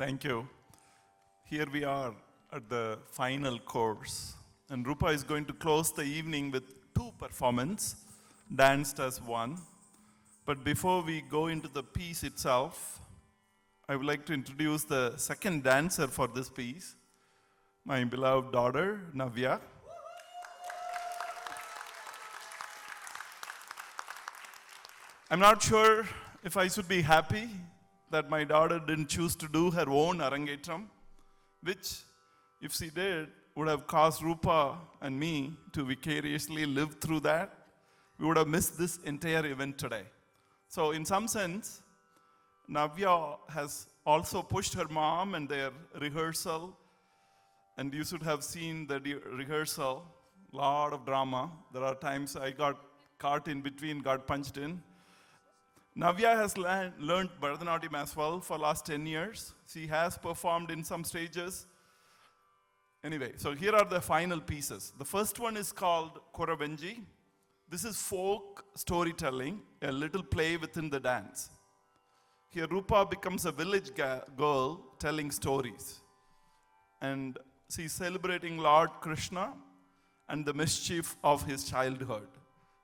Thank you. Here we are at the final course, and Rupa is going to close the evening with two performances, danced as one. But before we go into the piece itself, I would like to introduce the second dancer for this piece, my beloved daughter, Navya. I'm not sure if I should be happy that my daughter didn't choose to do her own Arangetram, which, if she did, would have caused Rupa and me to vicariously live through that. We would have missed this entire event today. So in some sense, Navya has also pushed her mom and their rehearsal, and you should have seen the rehearsal, lot of drama. There are times I got caught in between, got punched in. Navya has learned Bharatanatyam as well for last 10 years. She has performed in some stages. Anyway, so here are the final pieces. The first one is called Koravenji. This is folk storytelling, a little play within the dance. Here Rupa becomes a village girl telling stories. And she's celebrating Lord Krishna and the mischief of his childhood.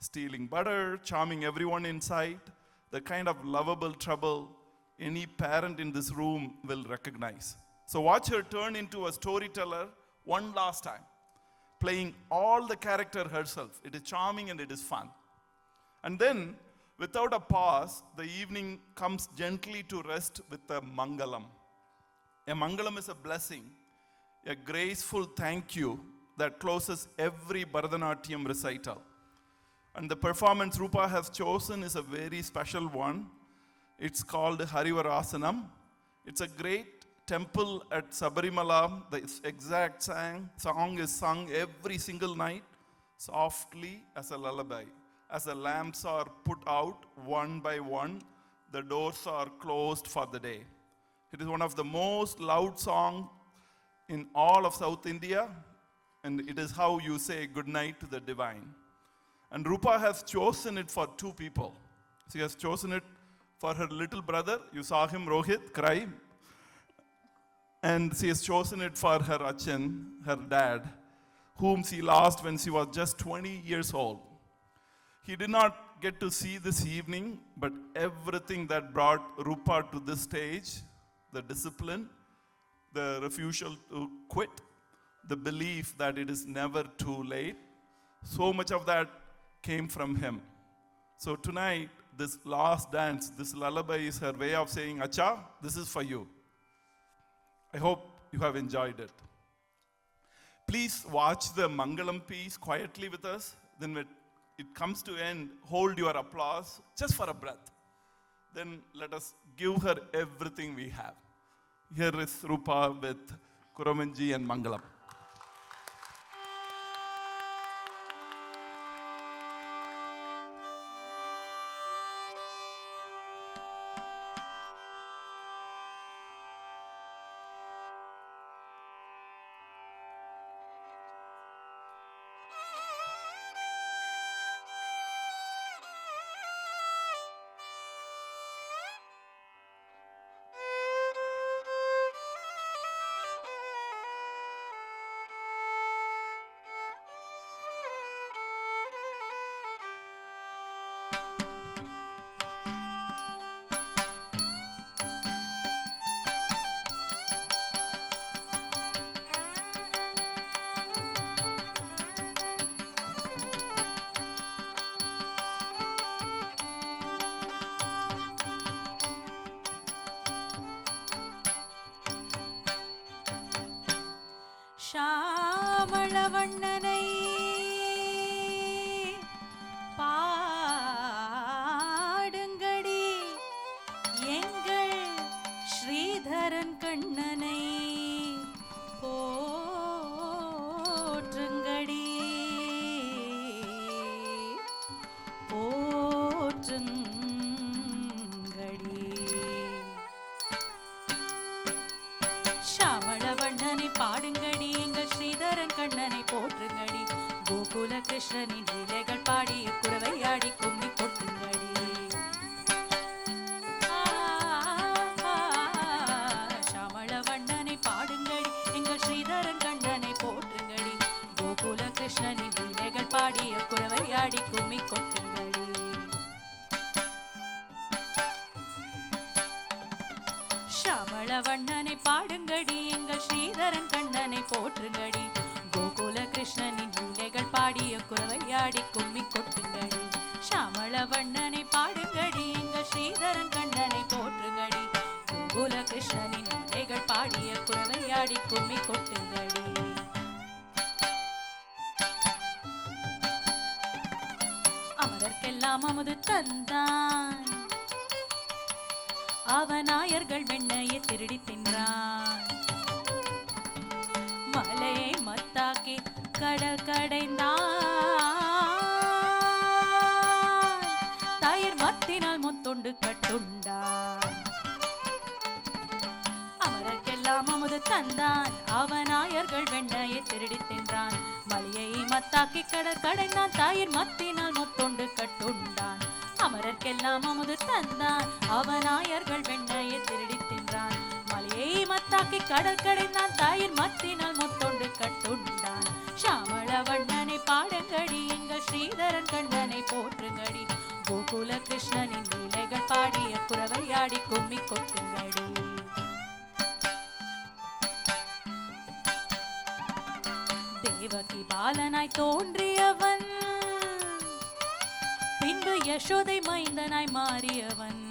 Stealing butter, charming everyone in sight, the kind of lovable trouble any parent in this room will recognize. So watch her turn into a storyteller one last time, playing all the character herself. It is charming and it is fun. And then, without a pause, the evening comes gently to rest with a mangalam. A mangalam is a blessing, a graceful thank you that closes every Bharatanatyam recital. And the performance Rupa has chosen is a very special one. It's called Harivarasanam. It's a great temple at Sabarimala. The exact song is sung every single night, softly as a lullaby. As the lamps are put out one by one, the doors are closed for the day. It is one of the most loud songs in all of South India, and it is how you say good night to the divine. And Rupa has chosen it for two people. She has chosen it for her little brother. You saw him, Rohit, cry. And she has chosen it for her Achin, her dad, whom she lost when she was just 20 years old. He did not get to see this evening, but everything that brought Rupa to this stage, the discipline, the refusal to quit, the belief that it is never too late, so much of that came from him. So tonight, this last dance, this lullaby is her way of saying, Acha, this is for you. I hope you have enjoyed it. Please watch the Mangalam piece quietly with us. Then when it comes to end, hold your applause just for a breath. Then let us give her everything we have. Here is Rupa with Koravenji and Mangalam. ஷாமளவண்ணனை பாடுங்கடி எங்கள் ஸ்ரீதரன் கண்ணனை போற்றுங்கடி போற்றுங்கடி ஷாமளவண்ணனை பாடுங்கடி எங்கள் ஸ்ரீதரன் கண்ணனை போற்றுங்கடி கோகுல கிருஷ்ணனின் லீலைகள் பாடி குரவையாடி கும்மி கொட்டுங்கடி ஷாமள ஷாமளவண்ணனை பாடுங்கடி எங்கள் ஸ்ரீதரன் கண்ணனை போற்றுங்கடி கோகுல கிருஷ்ணனின் லீலைகள் பாடிய குரவையாடி கும்மி கொட்டுங்கடி ஷாமளவண்ணனை பாடுங்கடி எங்கள் ஸ்ரீதரன் கண்ணனை போற்றுங்கடி கோகுல கிருஷ்ணனின் லீலைகள் பாடிய குரவையாடி கும்மி கொட்டுங்கடி. அமரர்க்கெல்லாம் அமுது தந்தான் அவனாயர்கள் வெண்ணையை திருடி தின்றான் மலையை மத்தாக்கி கடல் கடைந்தான் தயிர் மத்தினால் முத்தொண்டு கட்டுண்டான். அமரர்க்கெல்லாம் அமுது தந்தான் அவனாயர்கள் வெண்ணையை திருடி தின்றான் மலையை மத்தாக்கி கடல் கடைந்தான் தயிர் மத்தினால் முத்தொண்டு கட்டுண்டான். அமரர்க்கெல்லாம் அமுது தந்தான் அவனாயர்கள் வெண்ணையை திருடி தின்றான் மலையை மத்தாக்கி கடல் கடைந்தான் தயிர் மத்தினால் முத்தொண்டு கட்டுண்டான். ஷாமளவண்ணனை பாடுங்கடி எங்கள் ஸ்ரீதரன் கண்ணனை போற்றுங்கடி கோகுல கிருஷ்ணனின் லீலைகள் பாடிய குரவையாடி கும்மி கொட்டுங்கடி. தேவகி பாலனாய் தோன்றியவன் பின்பு யசோதை மைந்தனாய் மாறியவன்.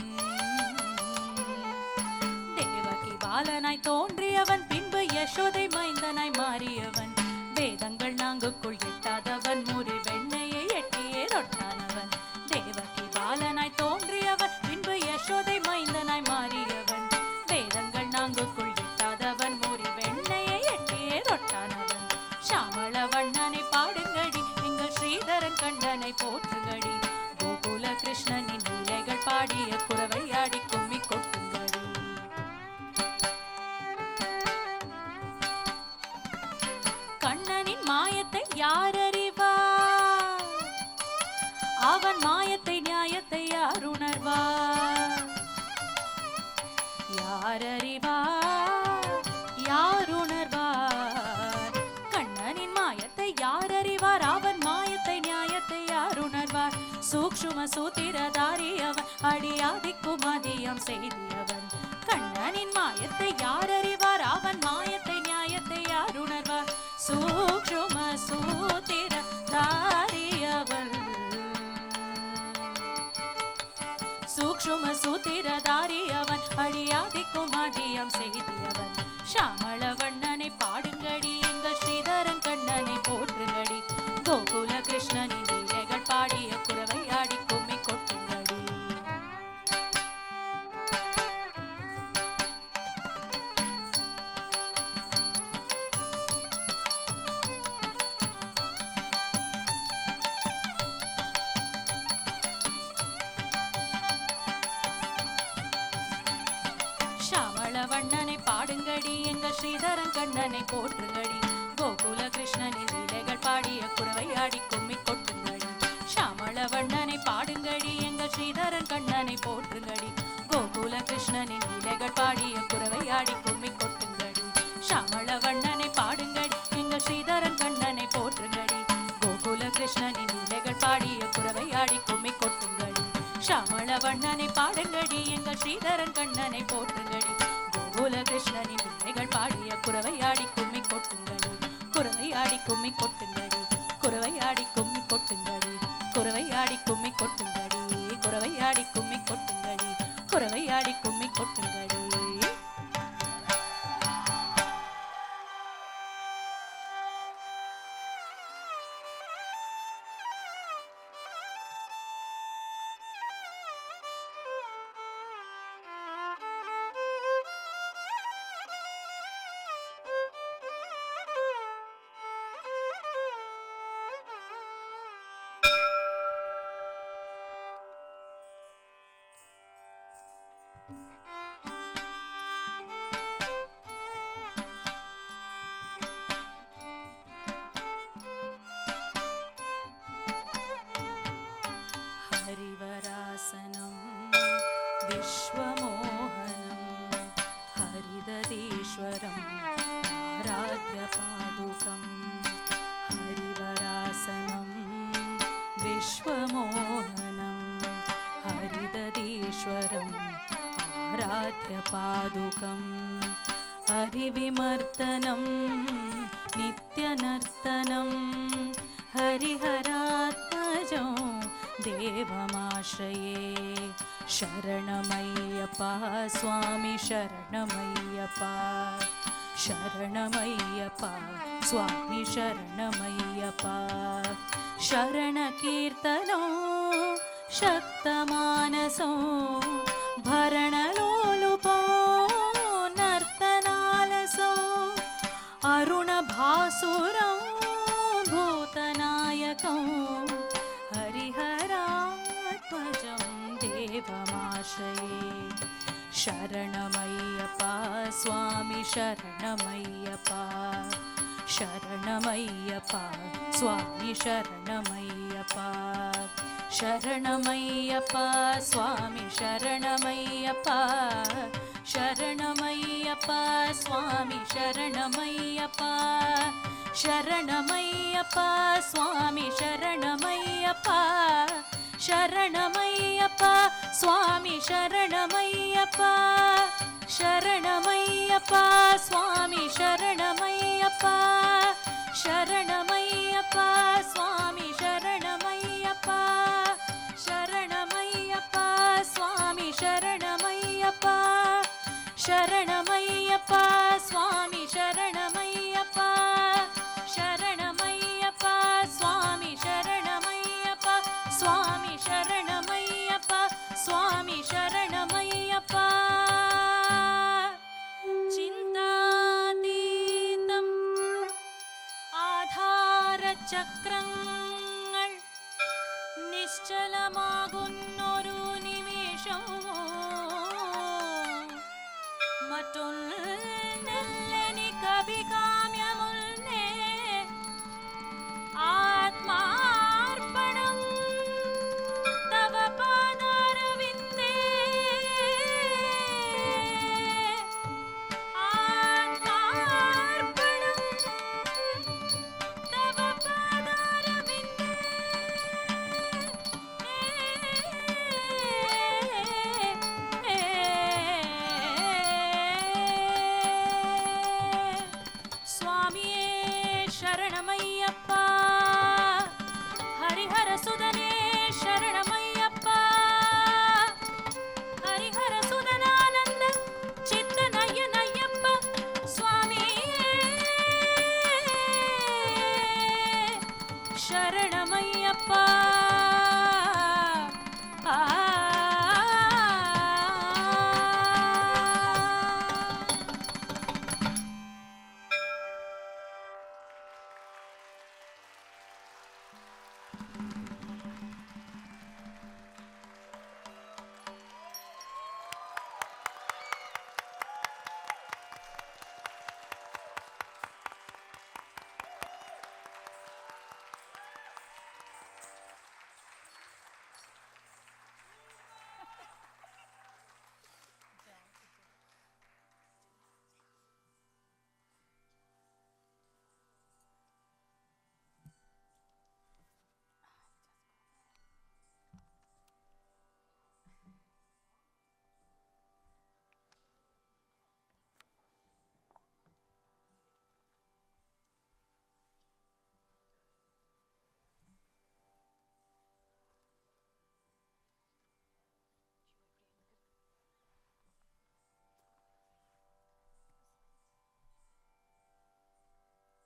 தேவகி பாலனாய் தோன்றியவன் பின்பு யசோதை மைந்தனாய் மாறியவன். வேதங்கள் நாங்குக்குள் எட்டாதவன் முறி வெண்ணையை எட்டியே தொட்டானவன். தேவகி பாலனாய் தோன்றியவன் பின்பு யசோதை மைந்தனாய் மாறியவன். வேதங்கள் நாங்குக்குள் எட்டாதவன் முறி வெண்ணையை எட்டியே தொட்டானவன். ஷாமளவண்ணனை பாடுங்கடி எங்கள் ஸ்ரீதரன் கண்ணனை போற்றுங்கடி கோகுல கிருஷ்ணனின் லீலைகள் பாடிய குரவையாடி கும்மி கொட்டுங்கடி. கண்ணனின் மாயத்தை யார் அறிவார் அவன் மாயத்தை நியாயத்தை யார் உணர்வார். யார் அறிவார் யார் உணர்வார் கண்ணனின் மாயத்தை யார் அறிவார் அவன் மாயத்தை நியாயத்தை யார் உணர்வார். சூக்ஷ்ம சூத்திரதாரி அவன் அடியாதிக்கும் அதியம் செய்தியவன். கண்ணனின் மாயத்தை யார் அறிவார் அவன் மாயத்தை நியாயத்தை யார் உணர்வார். சூக்ஷ்ம சூத்திரதாரி அவன் சூக்ஷ்ம சூத்திரதாரி அவன் அடியாதிக்கும் அதியம் செய்தியவன். ஷாமளவண்ணனை பாடுங்கடி எங்கள் ஸ்ரீதரன் கண்ணனை போற்றுங்கடி கோகுல கிருஷ்ணனின் லீலைகள் பாடிய குரவையாடி கும்மி கொட்டுங்கடி. ஷாமளவண்ணனை பாடுங்கடி எங்கள் ஸ்ரீதரன் கண்ணனை போற்றுங்கடி கோகுல கிருஷ்ணனின் லீலைகள் பாடிய குரவையாடி கும்மி கொட்டுங்கடி. ஷாமளவண்ணனை பாடுங்கடி எங்கள் ஸ்ரீதரன் கண்ணனை போற்றுங்கடி கோகுல கிருஷ்ணனின் லீலைகள் பாடிய குரவையாடி கும்மி கொட்டுங்கடி. ஷாமளவண்ணனை பாடுங்கடி எங்கள் ஸ்ரீதரன் கண்ணனை போற்றுங்கடி கோகுல கிருஷ்ணனின் லீலைகள் பாடிய குரவையாடி கும்மி கொட்டுங்கடி. ஷாமளவண்ணனை பாடுங்கடி எங்கள் ஸ்ரீதரன் கண்ணனை போற்றுங்கடி கோகுல கிருஷ்ணனின் லீலைகள் பாடிய குரவையாடி கும்மி கொட்டுங்கடி. குரவையாடி கும்மி கொட்டுங்கடி குரவையாடி கும்மி கொட்டுங்கடி குரவையாடி கும்மி கொட்டுங்கடி குரவையாடி கும்மி கொட்டுங்கடி குரவையாடி கும்மி கொட்டுங்கடி. विश्वमोहनं हरिदधीश्वरं आराध्यपादुकं हरिवरासनं विश्वमोहनं हरिदधीश्वरं आराध्यपादुकम् हरिविमर्दनं नित्यनर्तनं हरिहरात्मजं देवमाश्रये शरणमय्यप्पा स्वामी शरणमय्यप्पा शरणमय्यप्पा स्वामी शरणमय्यप्पा शरणकीर्तनो शक्तमानसो भरणलोलुपो नर्तनालसो अरुणभासुरं भूतनायकं हरिहरात्मजं देवमाश्रये शरणमय्यप्पा स्वामी शरणमय्यप्पा शरणमय्यप्पा स्वामी शरणमय्यप्पा शरणमय्यप्पा स्वामी शरणमय्यप्पा शरणमय्यप्पा स्वामी शरणमय्यप्पा शरणमय्यप्पा स्वामी शरणमय्यप्पा शरणमय्यप्पा स्वामी शरणमय्यप्पा शरणमय्यप्पा स्वामी शरणमय्यप्पा शरणमय्यप्पा स्वामी शरणमय्यप्पा शरणमय्यप्पा स्वामी शरणमय्यप्पा शरणमय्यप्पा स्वामी शरणमय्यप्पा शरणमय्यप्पा स्वामी शरणमय्यप्पा स्वामी शरणमय्यप्पा स्वामी शरणमय्यप्पा चिन्तातीतम् आधारचक्रम्